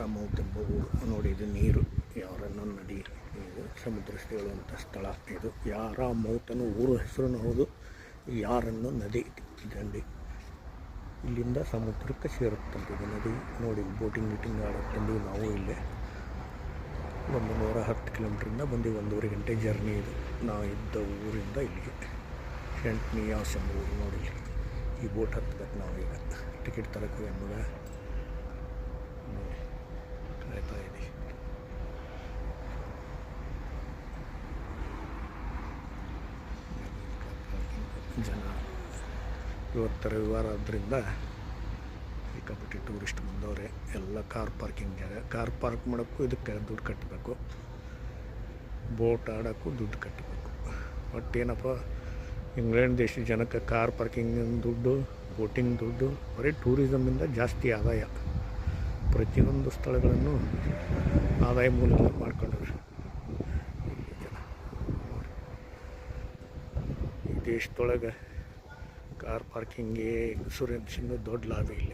ಯಾರಮೌತ್ ಎಂಬ ಊರು. ನೋಡಿ, ಇದು ನೀರು, ಯಾರನ್ನ ನದಿ, ಇದು ಸಮುದ್ರ ತೇಳುವಂಥ ಸ್ಥಳ. ಇದು ಯಾರಮೌತ್ ಅನ್ನೋ ಊರು ಹೆಸರು ಹೌದು. ಯಾರನ್ನು ನದಿ ದಂಡಿ ಇಲ್ಲಿಂದ ಸಮುದ್ರಕ್ಕೆ ಸೇರುತ್ತಂತಿದೆ ನದಿ. ನೋಡಿ, ಬೋಟಿಂಗ್ ಗೀಟಿಂಗ್ ಆಡೋಕ್ಕೆ ನಾವು ಇಲ್ಲೇ 110 ಕಿಲೋಮೀಟ್ರಿಂದ ಬಂದು 1.5 ಗಂಟೆ ಜರ್ನಿ ಇದು. ನಾವು ಇದ್ದ ಊರಿಂದ ಇಲ್ಲಿಗೆ ಸೆಂಟ್ ನಿಯಾಸ್ ಎಂಬ ಊರು. ನೋಡಿ, ಈ ಬೋಟ್ ಹತ್ತಬೇಕು ನಾವು ಈಗ. ಟಿಕೆಟ್ ತರಕ್ಕೆ ಎಂಬುದ ನೋಡಿ ಕಾಯ್ತಾ ಇದೆ. ಜನ ಇವತ್ತು ರವಿವಾರ ಆದ್ದರಿಂದ ಸಿಕ್ಕಾಪಟ್ಟೆ ಟೂರಿಸ್ಟ್ ಬಂದವ್ರೆ. ಎಲ್ಲ ಕಾರ್ ಪಾರ್ಕಿಂಗ್ ಜಾಗ. ಕಾರ್ ಪಾರ್ಕ್ ಮಾಡೋಕ್ಕೂ ಇದಕ್ಕೆ ದುಡ್ಡು ಕಟ್ಟಬೇಕು, ಬೋಟ್ ಆಡೋಕ್ಕೂ ದುಡ್ಡು ಕಟ್ಟಬೇಕು. ಬಟ್ ಏನಪ್ಪ, ಇಂಗ್ಲೆಂಡ್ ದೇಶದ ಜನಕ್ಕೆ ಕಾರ್ ಪಾರ್ಕಿಂಗ್ ದುಡ್ಡು, ಬೋಟಿಂಗ್ ದುಡ್ಡು, ಬರೀ ಟೂರಿಸಮ್ಮಿಂದ ಜಾಸ್ತಿ ಆದಾಯ. ಪ್ರತಿಯೊಂದು ಸ್ಥಳಗಳನ್ನು ಆದಾಯ ಮೂಲಕ ಮಾಡ್ಕೊಂಡ್ರೆ ಜನ. ಈ ದೇಶದೊಳಗೆ ಕಾರ್ ಪಾರ್ಕಿಂಗ್ಗೆ ಇನ್ಶೂರೆನ್ಸಿಂದು ದೊಡ್ಡ ಲಾಭ ಇಲ್ಲ.